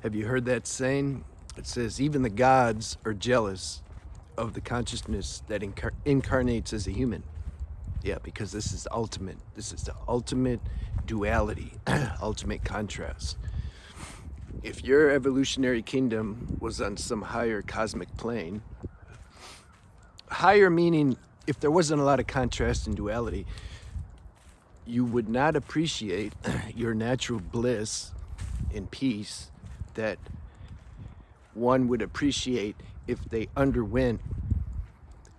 Have you heard that saying? It says, even the gods are jealous of the consciousness that incarnates as a human. Yeah, because this is ultimate. This is the ultimate duality, ultimate contrast. If your evolutionary kingdom was on some higher cosmic plane, higher meaning if there wasn't a lot of contrast and duality, you would not appreciate your natural bliss and peace that one would appreciate if they underwent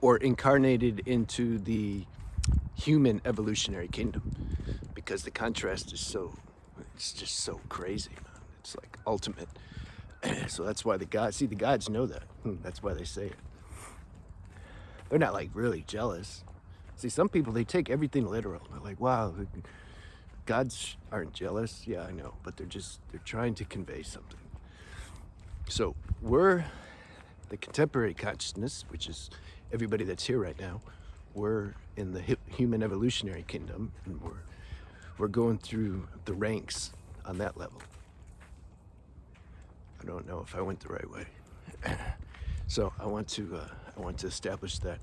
or incarnated into the human evolutionary kingdom, because the contrast is it's just so crazy, man. It's like ultimate. So that's why the gods know that. That's why they say it. They're not like really jealous. See, some people, they take everything literal. They're like, wow, gods aren't jealous. Yeah, I know, but they're trying to convey something. So we're the contemporary consciousness, which is everybody that's here right now. We're in the human evolutionary kingdom, and we're going through the ranks on that level. I don't know if I went the right way. So I want to establish that.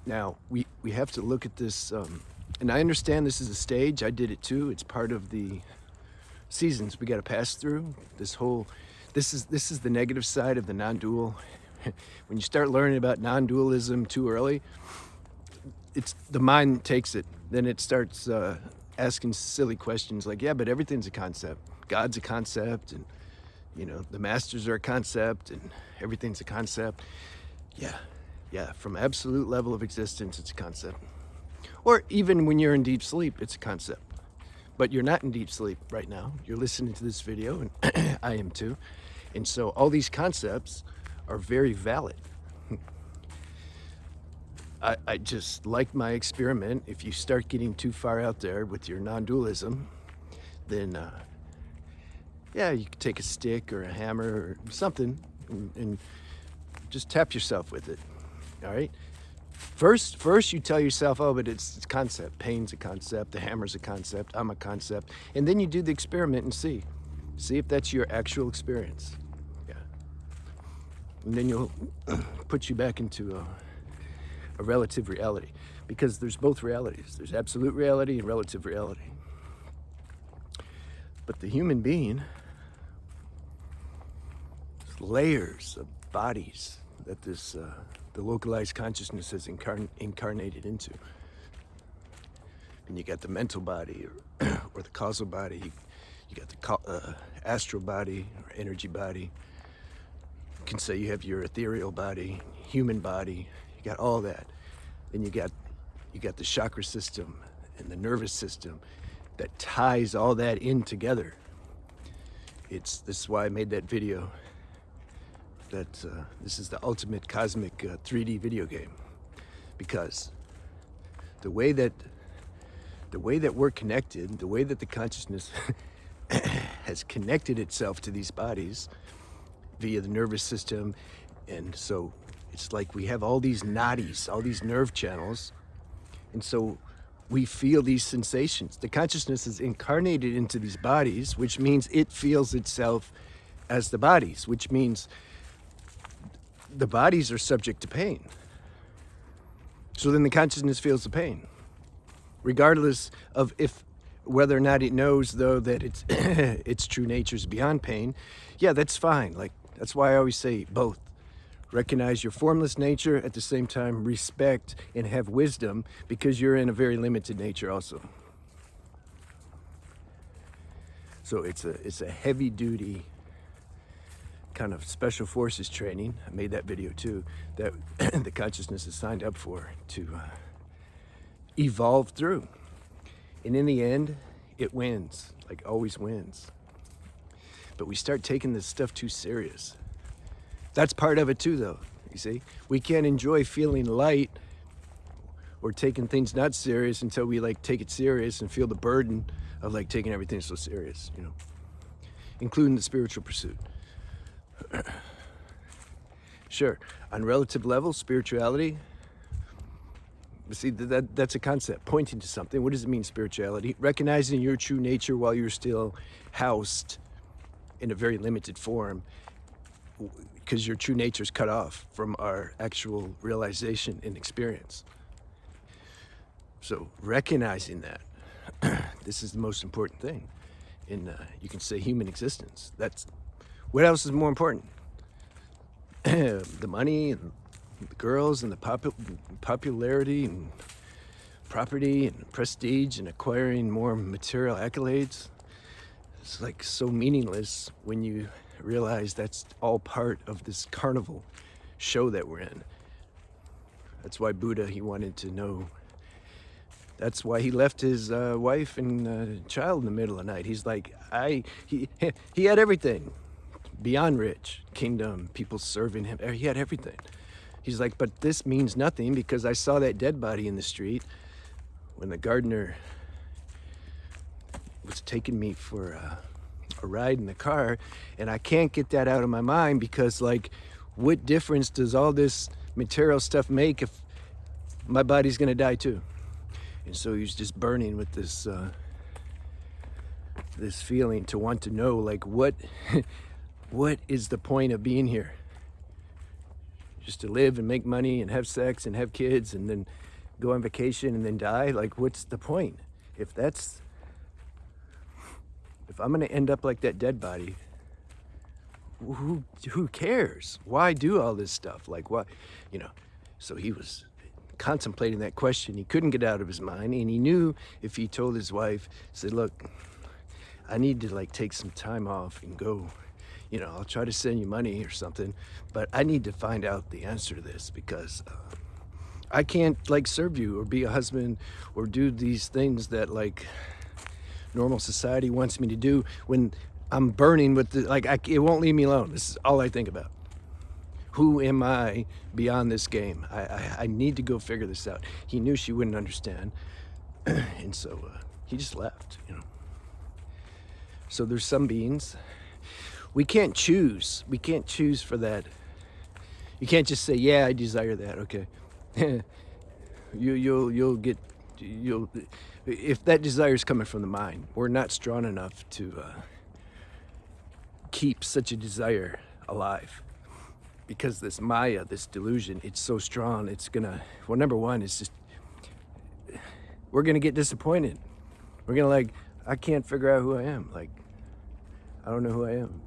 Now we have to look at this, and I understand this is a stage. I did it too. It's part of the seasons we got to pass through. This is the negative side of the non-dual. When you start learning about non-dualism too early, the mind takes it. Then it starts asking silly questions like, yeah, but everything's a concept. God's a concept, and the masters are a concept, and everything's a concept. Yeah, from absolute level of existence, it's a concept. Or even when you're in deep sleep, it's a concept. But you're not in deep sleep right now. You're listening to this video, and I am too. And so all these concepts are very valid. I just like my experiment. If you start getting too far out there with your non-dualism, then you can take a stick or a hammer or something and just tap yourself with it. All right? First you tell yourself, oh, but it's a concept. Pain's a concept, the hammer's a concept, I'm a concept. And then you do the experiment and see if that's your actual experience. Yeah. And then you'll put you back into a relative reality, because there's both realities. There's absolute reality and relative reality. But the human being, layers of bodies that the localized consciousness has incarnated into. And you got the mental body or the causal body. You got the astral body or energy body. You can say you have your ethereal body, human body. You got all that. Then you got the chakra system and the nervous system that ties all that in together. This is why I made that video. That this is the ultimate cosmic 3D video game, because the way that we're connected, the way that the consciousness has connected itself to these bodies via the nervous system, and so it's like we have all these nadis, all these nerve channels, and so we feel these sensations. The consciousness is incarnated into these bodies, which means it feels itself as the bodies, which means the bodies are subject to pain. So then the consciousness feels the pain, regardless of whether or not it knows, though, that its true nature is beyond pain. Yeah, that's fine. Like, that's why I always say both. Recognize your formless nature, at the same time respect and have wisdom, because you're in a very limited nature also. So it's a heavy duty kind of special forces training. I made that video too, that the consciousness is signed up for to evolve through. And in the end, it wins, like always wins. But we start taking this stuff too serious. That's part of it too, though, you see? We can't enjoy feeling light or taking things not serious until we take it serious and feel the burden of taking everything so serious, including the spiritual pursuit. Sure, on relative level, spirituality, see, that's a concept, pointing to something. What does it mean, spirituality? Recognizing your true nature while you're still housed in a very limited form, because your true nature is cut off from our actual realization and experience. So recognizing that, this is the most important thing in, you can say, human existence. That's, what else is more important? The money and the girls and the popularity and property and prestige and acquiring more material accolades. It's like so meaningless when you realize that's all part of this carnival show that we're in. That's why Buddha, he wanted to know. That's why he left his wife and child in the middle of the night. He's like, he had everything, beyond rich, kingdom, people serving him. He had everything. He's like, but this means nothing because I saw that dead body in the street when the gardener was taking me for a ride in the car, and I can't get that out of my mind because, like, what difference does all this material stuff make if my body's gonna die too? And so he's just burning with this this feeling to want to know, like, what what is the point of being here? Just to live and make money and have sex and have kids and then go on vacation and then die? Like, what's the point? If I'm gonna end up like that dead body, who cares? Why do all this stuff? Like, what, you know? So he was contemplating that question. He couldn't get out of his mind, and he knew if he told his wife, said, look, I need to, like, take some time off and go, you know, I'll try to send you money or something, but I need to find out the answer to this because I can't, like, serve you or be a husband or do these things that, like, normal society wants me to do when I'm burning with the, like, it won't leave me alone. This is all I think about. Who am I beyond this game? I need to go figure this out. He knew she wouldn't understand, and so he just left, you know. So there's some beings, we can't choose. We can't choose for that. You can't just say, yeah, I desire that, okay. You'll get, if that desire is coming from the mind, we're not strong enough to keep such a desire alive. Because this Maya, this delusion, it's so strong, it's gonna, well, number one, it's just, we're gonna get disappointed. We're gonna, like, I can't figure out who I am. Like, I don't know who I am.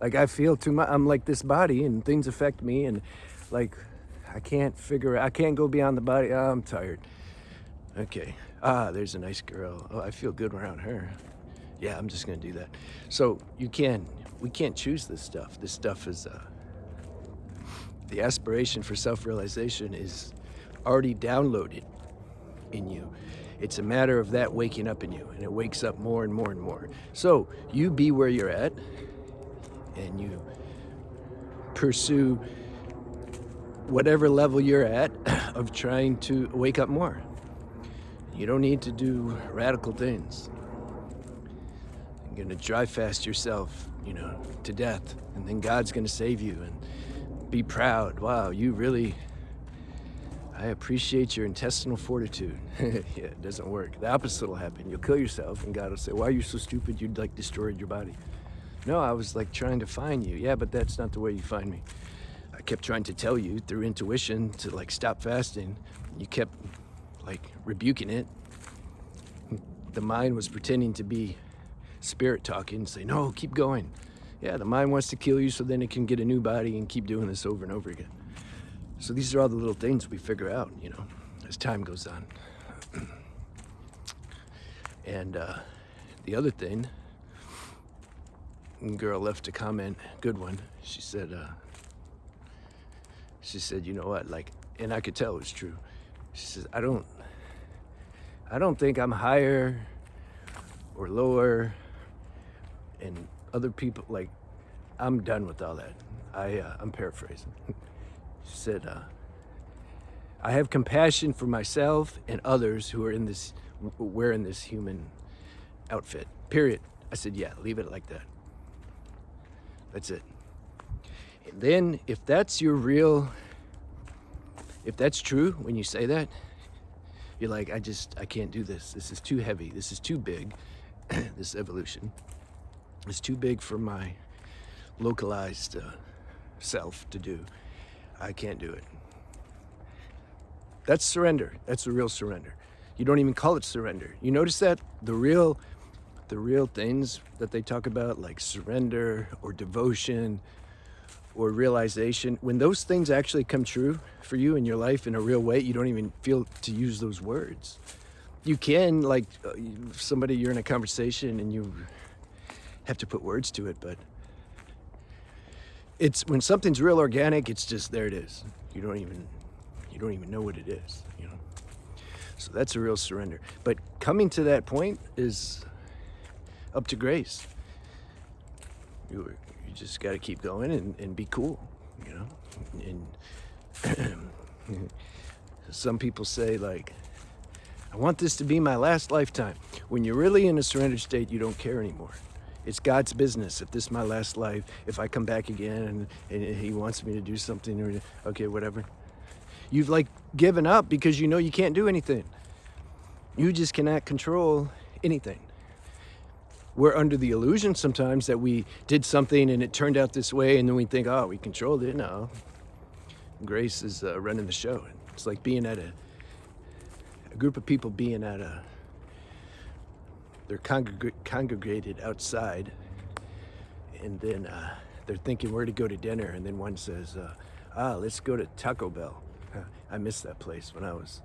Like, I feel too much, I'm like this body and things affect me and, like, I can't go beyond the body. Oh, I'm tired. Okay, there's a nice girl. Oh, I feel good around her. Yeah, I'm just gonna do that. So we can't choose this stuff. This stuff is, the aspiration for self-realization is already downloaded in you. It's a matter of that waking up in you, and it wakes up more and more and more. So you be where you're at, and you pursue whatever level you're at of trying to wake up more. You don't need to do radical things. You're gonna drive fast yourself, you know, to death, and then God's gonna save you, and be proud. Wow, you really, I appreciate your intestinal fortitude. Yeah, it doesn't work. The opposite will happen. You'll kill yourself, and God will say, why are you so stupid? You'd, like, destroyed your body. No, I was, like, trying to find you. Yeah, but that's not the way you find me. I kept trying to tell you through intuition to, like, stop fasting. You kept, like, rebuking it. The mind was pretending to be spirit talking, say, no, keep going. Yeah, the mind wants to kill you so then it can get a new body and keep doing this over and over again. So these are all the little things we figure out, you know, as time goes on. And the other thing, a girl left a comment, good one. She said, you know what, like, and I could tell it was true. She says, I don't think I'm higher or lower, and other people, like, I'm done with all that. I'm paraphrasing. She said, I have compassion for myself and others who are wearing this human outfit, period. I said, yeah, leave it like that. That's it. And then if that's your real, if that's true when you say that, you're like, I can't do this. This is too heavy. This is too big, this evolution. is too big for my localized self to do. I can't do it. That's surrender. That's the real surrender. You don't even call it surrender. You notice that the real things that they talk about, like surrender or devotion or realization, when those things actually come true for you in your life in a real way, you don't even feel to use those words. You can, like somebody, you're in a conversation and you have to put words to it, but it's when something's real organic, it's just there it is. You don't even know what it is, you know. So that's a real surrender. But coming to that point is up to grace. You just got to keep going and be cool, you know. And some people say, like, I want this to be my last lifetime. When you're really in a surrender state, you don't care anymore. It's God's business. If this is my last life, if I come back again and he wants me to do something, or okay, whatever. You've like given up because you know you can't do anything. You just cannot control anything. We're under the illusion sometimes that we did something and it turned out this way, and then we think, oh, we controlled it. No. Grace is running the show. It's like being at a group of people being at they're congregated outside, and then they're thinking where to go to dinner, and then one says, let's go to Taco Bell. I missed that place when I was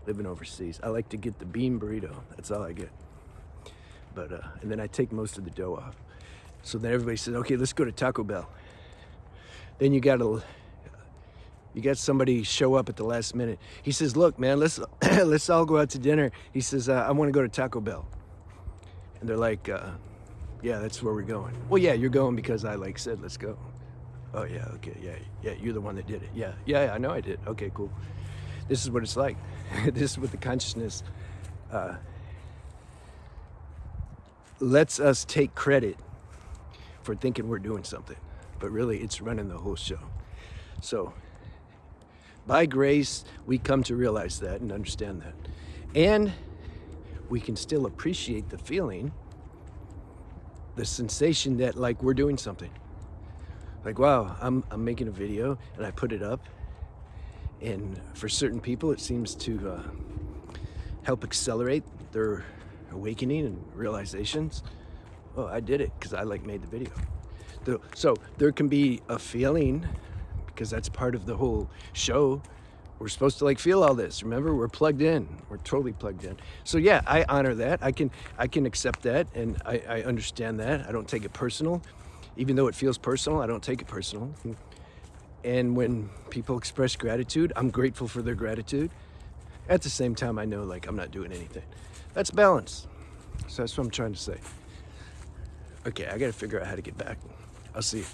living overseas. I like to get the bean burrito. That's all I get. But and then I take most of the dough off. So then everybody says, okay, let's go to Taco Bell. Then you got somebody show up at the last minute. He says, look, man, let's all go out to dinner. He says, I want to go to Taco Bell. And they're like, yeah, that's where we're going. Well, yeah, you're going because I said, let's go. Oh, yeah, okay, yeah, you're the one that did it. Yeah, I know I did. Okay, cool. This is what it's like. This is what the consciousness lets us take credit for thinking we're doing something. But really, it's running the whole show. So, by grace, we come to realize that and understand that. And we can still appreciate the feeling, the sensation that like we're doing something. Like, wow, I'm making a video and I put it up, and for certain people it seems to help accelerate their awakening and realizations. Oh, I did it because I made the video. So there can be a feeling, because that's part of the whole show. We're supposed to feel all this. Remember, we're plugged in. We're totally plugged in. So yeah, I honor that. I can accept that, and I understand that. I don't take it personal. Even though it feels personal, I don't take it personal. And when people express gratitude, I'm grateful for their gratitude. At the same time, I know I'm not doing anything. That's balance. So that's what I'm trying to say. Okay, I gotta figure out how to get back. I'll see you.